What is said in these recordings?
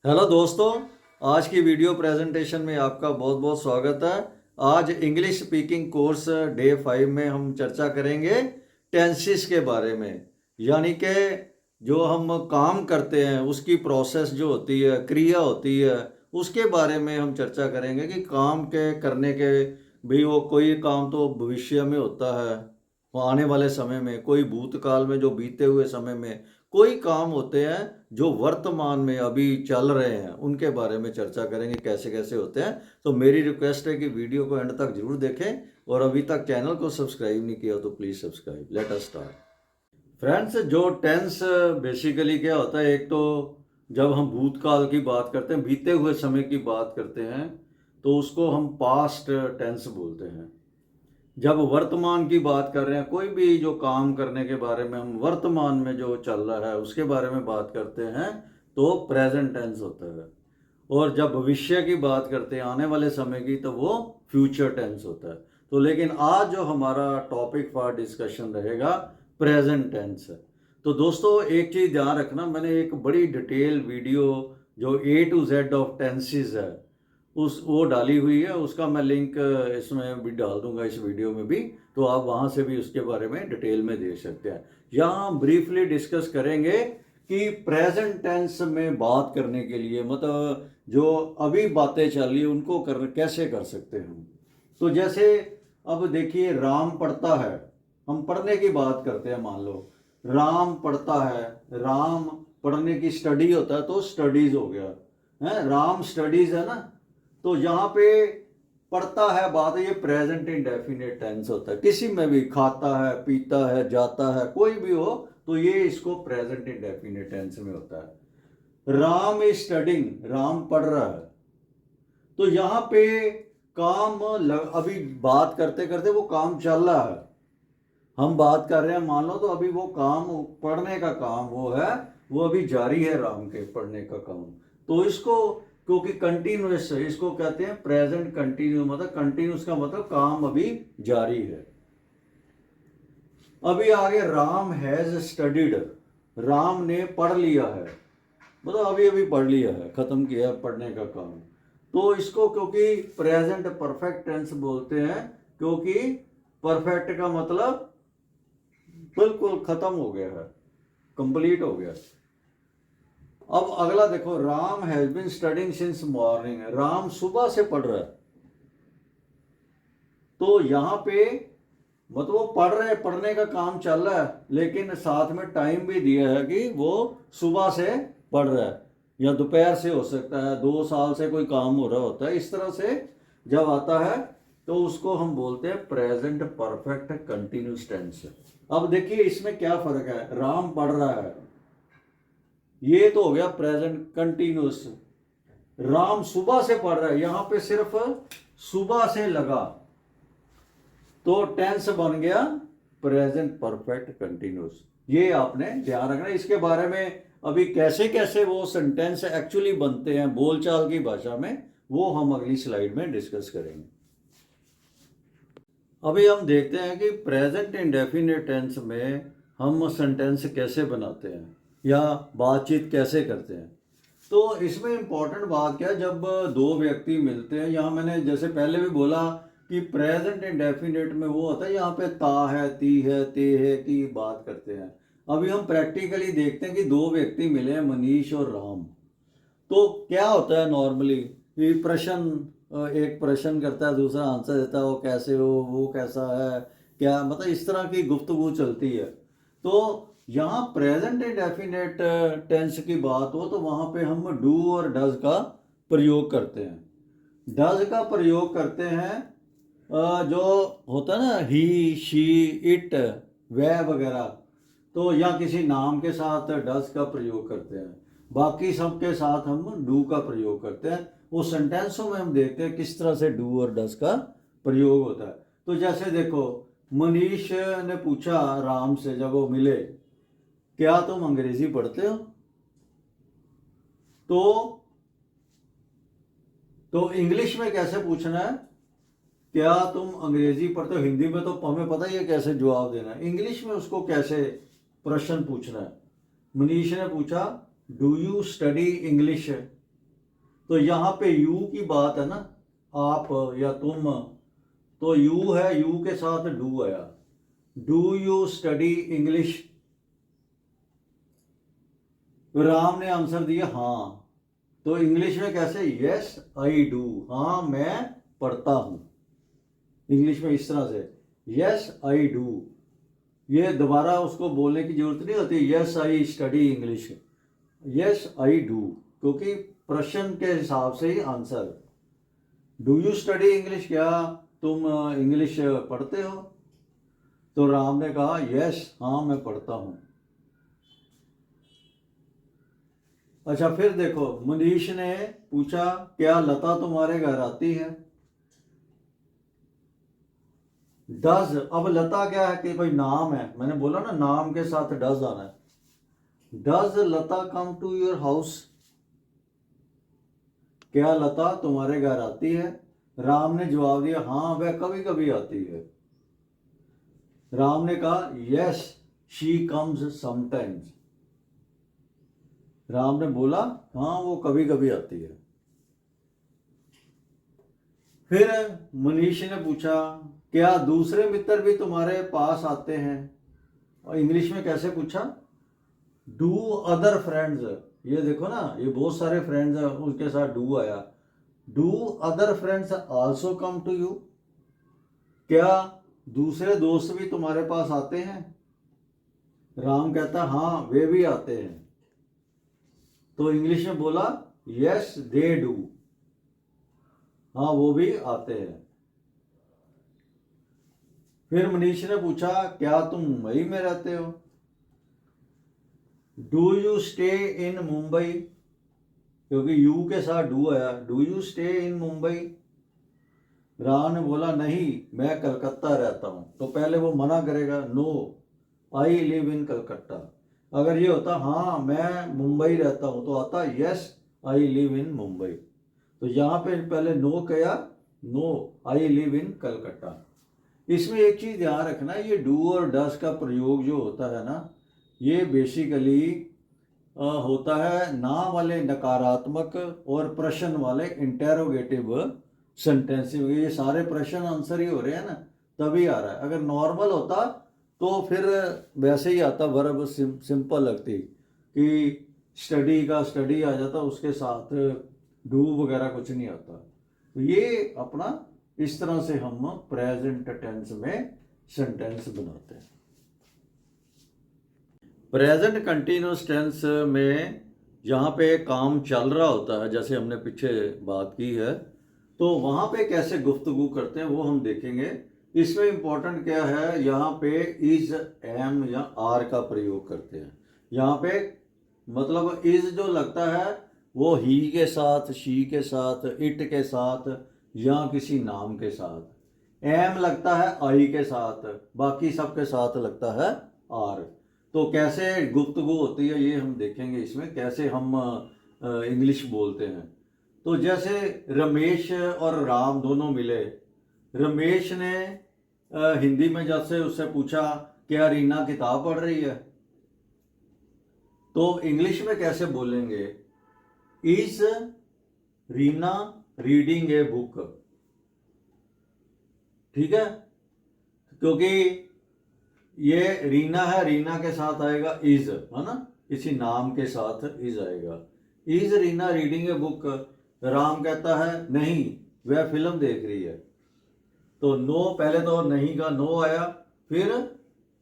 Hello दोस्तों, आज की वीडियो प्रेजेंटेशन में आपका बहुत बहुत स्वागत है। आज इंग्लिश स्पीकिंग कोर्स डे 5 में हम चर्चा करेंगे टेंसेस के बारे में। यानी कि जो हम काम करते हैं उसकी प्रोसेस जो होती है, क्रिया होती है, उसके बारे में हम चर्चा करेंगे कि काम के करने के भी वो कोई काम तो भविष्य में होता है, वो आने वाले समय में, कोई भूतकाल में जो बीते हुए समय में, कोई काम होते हैं जो वर्तमान में अभी चल रहे हैं, उनके बारे में चर्चा करेंगे कैसे कैसे होते हैं। तो मेरी रिक्वेस्ट है कि वीडियो को एंड तक जरूर देखें और अभी तक चैनल को सब्सक्राइब नहीं किया तो please subscribe. Let us start. Friends, जो टेंस बेसिकली क्या होता है, एक तो जब हम भूतकाल की बात करते हैं, बीते हुए समय की बात करते हैं, तो उसको हम पास्ट टेंस बोलते हैं। जब वर्तमान की बात कर रहे हैं, कोई भी जो काम करने के बारे में, हम वर्तमान में जो चल रहा है उसके बारे में बात करते हैं तो प्रेजेंट टेंस होता है। और जब भविष्य की बात करते हैं, आने वाले समय की, तो वो फ्यूचर टेंस होता है। तो लेकिन आज जो हमारा टॉपिक फॉर डिस्कशन रहेगा प्रेजेंट टेंस है। तो दोस्तों, एक चीज़ ध्यान रखना, मैंने एक बड़ी डिटेल वीडियो जो A to Z of tenses है उस वो डाली हुई है, उसका मैं लिंक इसमें भी डाल दूंगा, इस वीडियो में भी, तो आप वहाँ से भी उसके बारे में डिटेल में देख सकते हैं। यहाँ हम ब्रीफली डिस्कस करेंगे कि प्रेजेंट टेंस में बात करने के लिए, मतलब जो अभी बातें चल रही है उनको कैसे कर सकते हैं हम। तो जैसे अब देखिए, राम पढ़ता है, हम पढ़ने की बात करते हैं, मान लो राम पढ़ता है, राम पढ़ने की स्टडी होता है तो स्टडीज हो गया है, राम स्टडीज है ना। तो यहाँ पे पढ़ता है बात है, ये प्रेजेंट इंडेफिनिट टेंस होता है। किसी में भी खाता है, पीता है, जाता है, कोई भी हो तो ये इसको प्रेजेंट इंडेफिनिट टेंस में होता है। राम इज स्टडिंग, राम पढ़ रहा है। तो यहाँ पे काम अभी बात करते करते वो काम चल रहा है, हम बात कर रहे हैं, मान लो, तो अभी वो काम, पढ़ने का काम वो है, वो अभी जारी है, राम के पढ़ने का काम। तो इसको, क्योंकि कंटिन्यूस है, इसको कहते हैं प्रेजेंट कंटिन्यू, मतलब कंटिन्यूस का मतलब काम अभी जारी है। अभी आगे राम हैज स्टडीड, राम ने पढ़ लिया है, मतलब अभी अभी पढ़ लिया है, खत्म किया है पढ़ने का काम। तो इसको क्योंकि प्रेजेंट परफेक्ट टेंस बोलते हैं, क्योंकि परफेक्ट का मतलब बिल्कुल खत्म हो गया है, कंप्लीट हो गया। अब अगला देखो, Ram has been studying since morning, Ram सुबह से पढ़ रहा है। तो यहाँ पे मतलब वो पढ़ रहे, पढ़ने का काम चल रहा है, लेकिन साथ में टाइम भी दिया है कि वो सुबह से पढ़ रहा है, या दोपहर से हो सकता है, 2 साल से कोई काम हो रहा होता है, इस तरह से जब आता है तो उसको हम बोलते हैं प्रेजेंट परफेक्ट कंटिन्यूस टेंस। अब देखिए इसमें क्या फर्क है, राम पढ़ रहा है, ये तो हो गया प्रेजेंट कंटिन्यूस। राम सुबह से पढ़ रहा है, यहां पे सिर्फ सुबह से लगा, तो टेंस बन गया प्रेजेंट परफेक्ट कंटिन्यूस। ये आपने ध्यान रखना। इसके बारे में अभी कैसे कैसे वो सेंटेंस एक्चुअली बनते हैं बोलचाल की भाषा में, वो हम अगली स्लाइड में डिस्कस करेंगे। अभी हम देखते हैं कि प्रेजेंट इंडेफिनिट टेंस में हम सेंटेंस कैसे बनाते हैं या बातचीत कैसे करते हैं। तो इसमें इंपॉर्टेंट बात क्या है, जब दो व्यक्ति मिलते हैं, यहाँ मैंने जैसे पहले भी बोला कि प्रेजेंट इंडेफिनिट में वो होता है, यहाँ पे ता है, ती है, ते है की बात करते हैं। अभी हम प्रैक्टिकली देखते हैं कि दो व्यक्ति मिले हैं, मनीष और राम। तो क्या होता है नॉर्मली, प्रश्न, एक प्रश्न करता है, दूसरा आंसर देता है, वो कैसे हो, वो कैसा है, क्या, मतलब इस तरह की गुफ्तगू चलती है। तो यहाँ प्रेजेंट इंडेफिनेट टेंस की बात हो तो वहाँ पे हम डू और डज का प्रयोग करते हैं। डज का प्रयोग करते हैं जो होता है ना, ही, शी, इट, वह वगैरह, तो या किसी नाम के साथ डज का प्रयोग करते हैं। बाकी सब के साथ हम डू का प्रयोग करते हैं। वो सेंटेंसों में हम देखते हैं किस तरह से डू और डज का प्रयोग होता है। तो जैसे देखो, मनीष ने पूछा राम से जब वो मिले, क्या तुम अंग्रेजी पढ़ते हो? तो इंग्लिश में कैसे पूछना है, क्या तुम अंग्रेजी पढ़ते हो? हिंदी में तो हमें पता ही है कैसे जवाब देना है, इंग्लिश में उसको कैसे प्रश्न पूछना है। मनीष ने पूछा, डू यू स्टडी इंग्लिश? तो यहाँ पे यू की बात है ना, आप या तुम, तो यू है, यू के साथ डू आया। Do you study English? Ram ने आंसर दिया हाँ। तो इंग्लिश में कैसे? यस आई डू, हाँ मैं पढ़ता हूं। इंग्लिश में इस तरह से यस आई डू, ये दोबारा उसको बोलने की जरूरत नहीं होती yes I study English, yes I do, क्योंकि प्रश्न के हिसाब से ही answer. Do you study English, क्या तुम इंग्लिश पढ़ते हो? तो राम ने कहा यस, हाँ मैं पढ़ता हूं। अच्छा फिर देखो, मनीष ने पूछा क्या लता तुम्हारे घर आती है? डज, अब लता क्या है कि कोई नाम है, मैंने बोला ना नाम के साथ डज आना है। Does Lata come to your house? क्या लता तुम्हारे घर आती है? राम ने जवाब दिया हाँ वह कभी कभी आती है। राम ने कहा yes she comes sometimes. Ram ने बोला हाँ वो कभी कभी आती है। फिर मनीष ने पूछा क्या दूसरे मित्र भी तुम्हारे पास आते हैं? और इंग्लिश में कैसे पूछा? डू अदर फ्रेंड्स, ये देखो ना ये बहुत सारे फ्रेंड्स हैं उनके साथ डू आया। Do other friends also come to you? क्या दूसरे दोस्त भी तुम्हारे पास आते हैं? राम कहता हाँ वे भी आते हैं। तो इंग्लिश में बोला यस दे डू, हाँ वो भी आते हैं। फिर मनीष ने पूछा क्या तुम मुंबई में रहते हो? Do you stay in Mumbai, क्योंकि यू के साथ डू आया। Do you stay in Mumbai? Ram ने बोला नहीं मैं कलकत्ता रहता हूं। तो पहले वो मना करेगा, no I live in Calcutta. अगर ये होता हाँ मैं मुंबई रहता हूं तो आता yes I live in Mumbai. तो यहाँ पे पहले नो कहा, no I live in Calcutta. इसमें एक चीज ध्यान रखना, ये डू और डस का प्रयोग जो होता है ना, ये बेसिकली होता है नाम वाले नकारात्मक और प्रश्न वाले इंटेरोगेटिव सेंटेंस। ये सारे प्रश्न आंसर ही हो रहे हैं ना, तभी आ रहा है। अगर नॉर्मल होता तो फिर वैसे ही आता, वर्ब सिंपल लगती कि स्टडी का स्टडी आ जाता, उसके साथ डू वगैरह कुछ नहीं आता। तो ये अपना इस तरह से हम प्रेजेंट टेंस में सेंटेंस बनाते हैं। प्रेजेंट कंटिन्यूस टेंस में जहाँ पे काम चल रहा होता है, जैसे हमने पीछे बात की है, तो वहाँ पे कैसे गुफ्तगू करते हैं वो हम देखेंगे। इसमें इंपॉर्टेंट क्या है, यहाँ पे इज एम या आर का प्रयोग करते हैं। यहाँ पे मतलब इज जो लगता है वो ही के साथ, शी के साथ, इट के साथ या किसी नाम के साथ। एम लगता है आई के साथ, बाकी सबके साथ लगता है आर। तो कैसे गुफ्तगू होती है ये हम देखेंगे इसमें, कैसे हम इंग्लिश बोलते हैं। तो जैसे रमेश और राम दोनों मिले, रमेश ने हिंदी में जैसे उससे पूछा क्या रीना किताब पढ़ रही है, तो इंग्लिश में कैसे बोलेंगे? Is Reena reading a book? ठीक है, क्योंकि ये रीना है, रीना के साथ आएगा इज, है ना, किसी नाम के साथ इज आएगा। Is Reena reading a book? Ram कहता है नहीं वह फिल्म देख रही है। तो नो, पहले तो नहीं का नो आया, फिर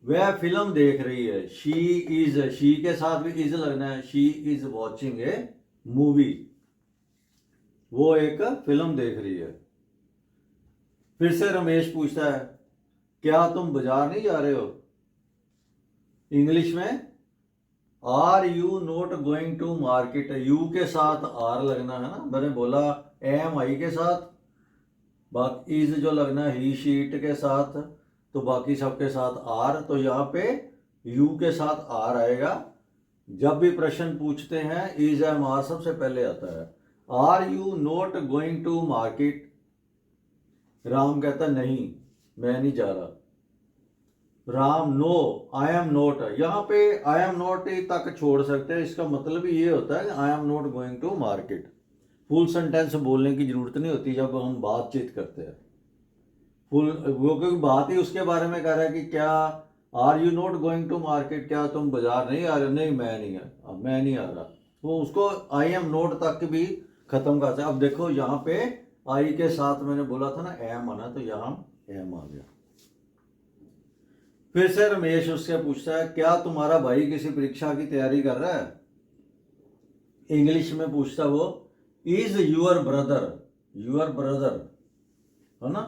वह फिल्म देख रही है। शी इज, शी के साथ भी इज लगना है। She is watching A movie, वो एक फिल्म देख रही है। फिर से रमेश पूछता है क्या तुम बाजार नहीं जा रहे हो? इंग्लिश में are you not going to market? You के साथ आर लगना है ना, मैंने बोला एम आई के साथ, बाकी इज जो लगना है ही शी इट के साथ, तो बाकी सबके साथ आर। तो यहाँ पे यू के साथ आर आएगा। जब भी प्रश्न पूछते हैं इज एम आर सबसे पहले आता है। Are you not going to market? Ram कहता नहीं मैं नहीं जा रहा। Ram no I am not, यहाँ पे आई एम नॉट तक छोड़ सकते हैं, इसका मतलब ये होता है I am not going to market. Full sentence बोलने की ज़रूरत नहीं होती जब हम बातचीत करते हैं। फुल वो क्योंकि बात ही उसके बारे में कर रहा है कि क्या are you not going to market, क्या तुम बाजार नहीं आ रहे? नहीं, मैं नहीं आ रहा। वो उसको आई एम नॉट तक भी ख़त्म करते हैं। अब देखो यहाँ पे आई के साथ मैंने बोला था ना एम आना, तो यहाँ एम आ गया। फिर से रमेश उससे पूछता है क्या तुम्हारा भाई किसी परीक्षा की तैयारी कर रहा है? इंग्लिश में पूछता वो, इज यूअर ब्रदर, है ना।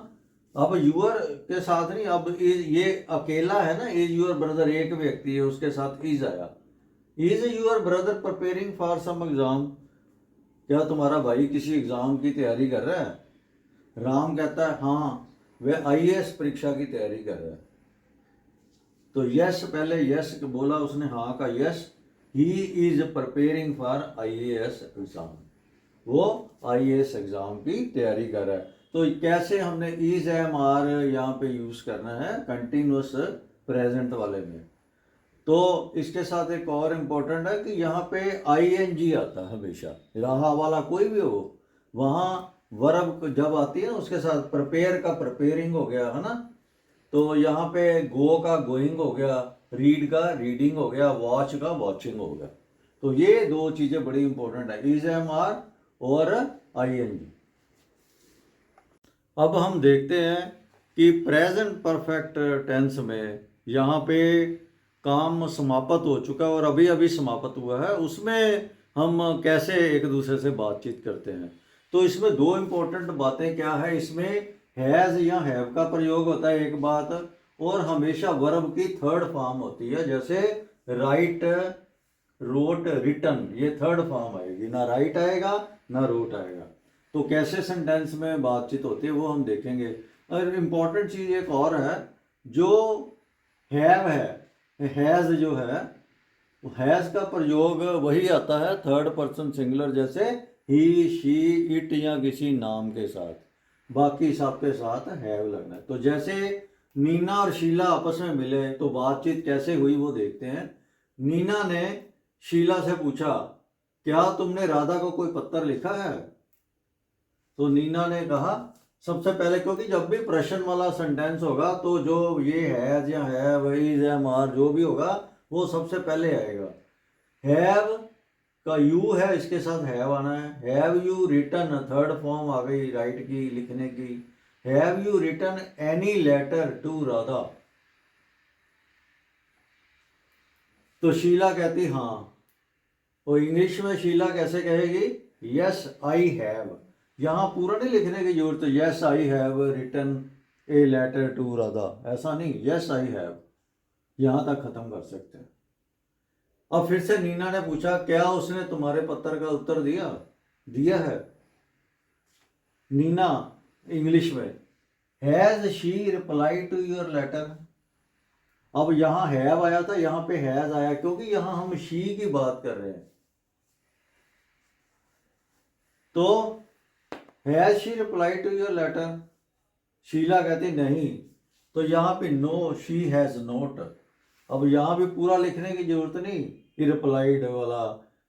अब यूअर के साथ नहीं, अब इज ये अकेला है ना, इज यूअर ब्रदर एक व्यक्ति है, उसके साथ इज आया। Is your brother preparing for some exam, क्या तुम्हारा भाई किसी एग्जाम की तैयारी कर रहा है? राम कहता है हाँ, वह आईएएस परीक्षा की तैयारी कर रहा है। तो यस, पहले यस बोला उसने, हाँ का yes, he is preparing for IAS exam, वो आईएएस एग्जाम की तैयारी कर रहा है। तो कैसे हमने इज एम आर यहाँ पे यूज करना है कंटिन्यूस प्रेजेंट वाले में। तो इसके साथ एक और इम्पोर्टेंट है कि यहाँ पे आईएनजी आता है हमेशा, रहा वाला कोई भी हो, वहाँ वर्ब जब आती है ना उसके साथ प्रिपेयर का प्रिपेयरिंग हो गया, है ना। तो यहाँ पे गो का गोइंग हो गया, रीड का रीडिंग हो गया, वॉच का वॉचिंग हो गया। तो ये दो चीजें बड़ी इंपॉर्टेंट है, इज एम आर और आईएनजी। अब हम देखते हैं कि प्रेजेंट परफेक्ट टेंस में यहाँ पे काम समाप्त हो चुका है और अभी अभी समाप्त हुआ है, उसमें हम कैसे एक दूसरे से बातचीत करते हैं। तो इसमें दो इम्पोर्टेंट बातें क्या है, इसमें हैज़ या हैव का प्रयोग होता है एक बात, और हमेशा वर्ब की थर्ड फॉर्म होती है, जैसे राइट, रोट, रिटन, ये थर्ड फॉर्म आएगी, ना राइट आएगा ना रोट आएगा। तो कैसे सेंटेंस में बातचीत होती है वो हम देखेंगे। और इम्पॉर्टेंट चीज़ एक और है, जो हैव है, हैज़ जो है, हैज़ का प्रयोग वही आता है थर्ड पर्सन सिंगुलर, जैसे ही, शी, इट या किसी नाम के साथ, बाकी सबके साथ हैव लगना है। तो जैसे नीना और शीला आपस में मिले तो बातचीत कैसे हुई वो देखते हैं। नीना ने शीला से पूछा क्या तुमने राधा को कोई पत्र लिखा है? तो नीना ने कहा सबसे पहले, क्योंकि जब भी प्रश्न वाला सेंटेंस होगा तो जो ये है या है वही है मार जो भी होगा वो सबसे पहले आएगा। हैव का यू है, इसके साथ हैव आना है। Have you written, third form आ गई राइट की, लिखने की। Have you written any letter to Radha? तो शीला कहती हाँ। और इंग्लिश में शीला कैसे कहेगी? Yes I have. यहाँ पूरा नहीं लिखने की जरूरत, yes I have written a letter to Radha, ऐसा नहीं, यस आई हैव, यहाँ तक खत्म कर सकते हैं। अब फिर से नीना ने पूछा क्या उसने तुम्हारे पत्र का उत्तर दिया है? नीना इंग्लिश में, has she reply to your letter? अब यहाँ हैव आया था, यहाँ पे हैज आया, क्योंकि यहाँ हम शी की बात कर रहे हैं। तो has she reply to your letter? Sheela कहती नहीं। तो यहाँ पे नो, शी हैज नोट। अब यहाँ भी पूरा लिखने की जरूरत नहीं, रिप्लाइड वाला,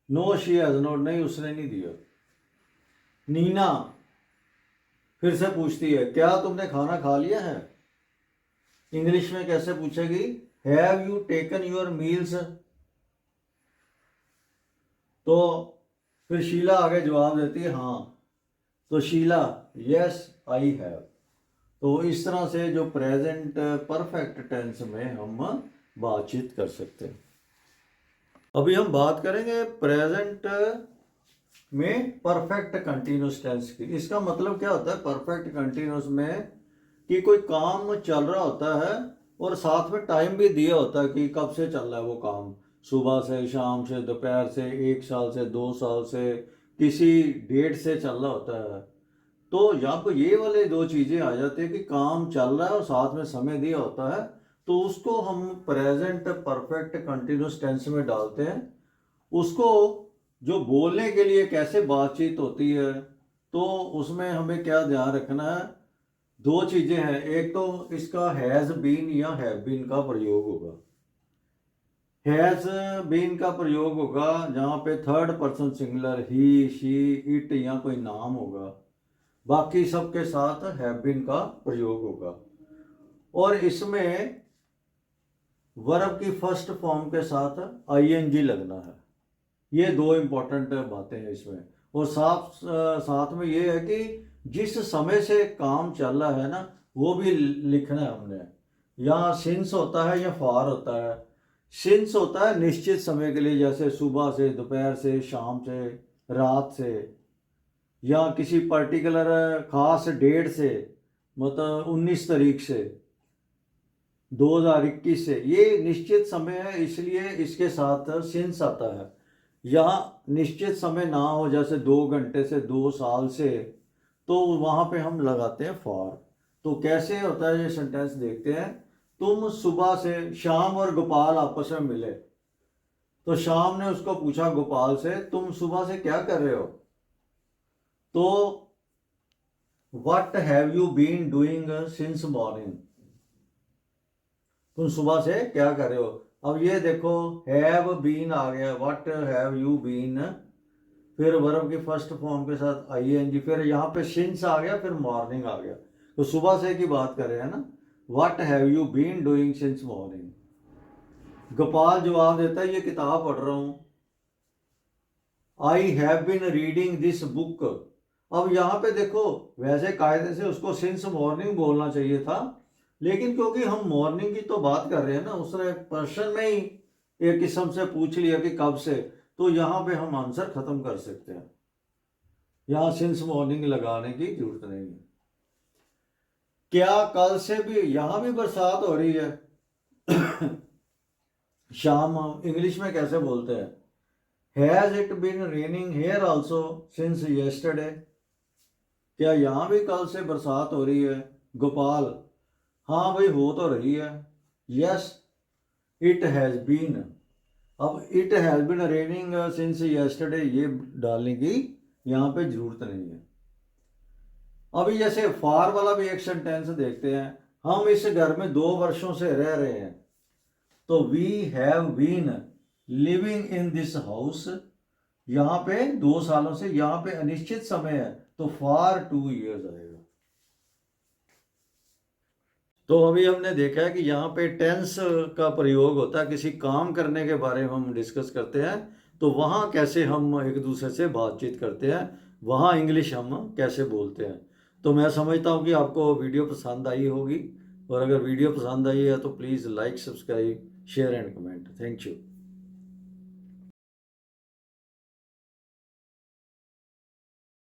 नो शी हैज नोट, नहीं उसने नहीं दिया। नीना फिर से पूछती है क्या तुमने खाना खा लिया है? इंग्लिश में कैसे पूछेगी? Have you taken your meals? तो फिर शीला आगे जवाब देती है हाँ। तो शीला यस आई हैव। तो इस तरह से जो प्रेजेंट परफेक्ट टेंस में हम बातचीत कर सकते हैं। अभी हम बात करेंगे प्रेजेंट में परफेक्ट कंटिन्यूस टेंस की। इसका मतलब क्या होता है परफेक्ट कंटिन्यूस में, कि कोई काम चल रहा होता है और साथ में टाइम भी दिया होता है कि कब से चल रहा है वो काम, सुबह से, शाम से, दोपहर से, 1 साल से, 2 साल से, किसी डेट से चल रहा होता है। तो जब ये वाले दो चीज़ें आ जाती है कि काम चल रहा है और साथ में समय दिया होता है, तो उसको हम प्रेजेंट परफेक्ट कंटिन्यूस टेंस में डालते हैं। उसको जो बोलने के लिए कैसे बातचीत होती है, तो उसमें हमें क्या ध्यान रखना है, दो चीज़ें हैं। एक तो इसका हैज़ बीन या हैव बीन का प्रयोग होगा। हैज़ बीन का प्रयोग होगा जहाँ पे third person singular he, she, it या कोई नाम होगा। बाकी सब के साथ हैव बीन का प्रयोग होगा। और इसमें वर्ब की फर्स्ट फॉर्म के साथ आईएनजी लगना है। ये दो इम्पोर्टेंट बातें हैं इसमें। और साथ में ये है कि जिस समय से काम चल रहा है ना वो भी लिखना है हमने। यहाँ सिंस होता है या फार होता है। सिंस होता है निश्चित समय के लिए, जैसे सुबह से, दोपहर से, शाम से, रात से, या किसी पर्टिकुलर खास डेट से, मतलब 19 तारीख से, 2021 से, ये निश्चित समय है इसलिए इसके साथ सिंस आता है। यहाँ निश्चित समय ना हो जैसे 2 घंटे से, 2 साल से, तो वहाँ पे हम लगाते हैं फॉर। तो कैसे होता है ये सेंटेंस देखते हैं। तुम सुबह से, श्याम और गोपाल आपस में मिले तो श्याम ने उसको पूछा गोपाल से, तुम सुबह से क्या कर रहे हो? तो what have you been doing since morning, तुम सुबह से क्या कर रहे हो? अब ये देखो हैव बीन आ गया, व्हाट हैव यू बीन, फिर वर्ब की फर्स्ट फॉर्म के साथ आईएनजी, फिर यहाँ पे सिंस आ गया, फिर मॉर्निंग आ गया। तो सुबह से की बात कर रहे हैं ना, what have you been doing since morning. Gopal जवाब देता है ये किताब पढ़ रहा हूं। I have been reading this book. अब यहाँ पे देखो वैसे कायदे से उसको सिंस मॉर्निंग बोलना चाहिए था, लेकिन क्योंकि हम मॉर्निंग की तो बात कर रहे हैं ना, उसने प्रश्न में ही एक किस्म से पूछ लिया कि कब से, तो यहाँ पे हम आंसर खत्म कर सकते हैं। यहाँ सिंस मॉर्निंग लगाने की जरूरत नहीं है। क्या कल से भी, यहाँ भी बरसात हो रही है। शाम इंग्लिश में कैसे बोलते हैं? Has it been raining here also since yesterday. क्या यहाँ भी कल से बरसात हो रही है? गोपाल, हाँ भाई हो तो रही है। Yes it has been. अब it has been raining since yesterday ये डालने की यहाँ पे जरूरत नहीं है। अभी जैसे फार वाला भी एक सेंटेंस देखते हैं। हम इस घर में 2 वर्षों से रह रहे हैं, तो we have been living in this house. यहाँ पे 2 सालों से, यहाँ पे अनिश्चित समय है तो फॉर 2 years आएगा। तो अभी हमने देखा है कि यहाँ पे टेंस का प्रयोग होता है, किसी काम करने के बारे में हम डिस्कस करते हैं तो वहाँ कैसे हम एक दूसरे से बातचीत करते हैं, वहाँ इंग्लिश हम कैसे बोलते हैं। तो मैं समझता हूँ कि आपको वीडियो पसंद आई होगी, और अगर वीडियो पसंद आई है तो please like, subscribe, share and comment. Thank you.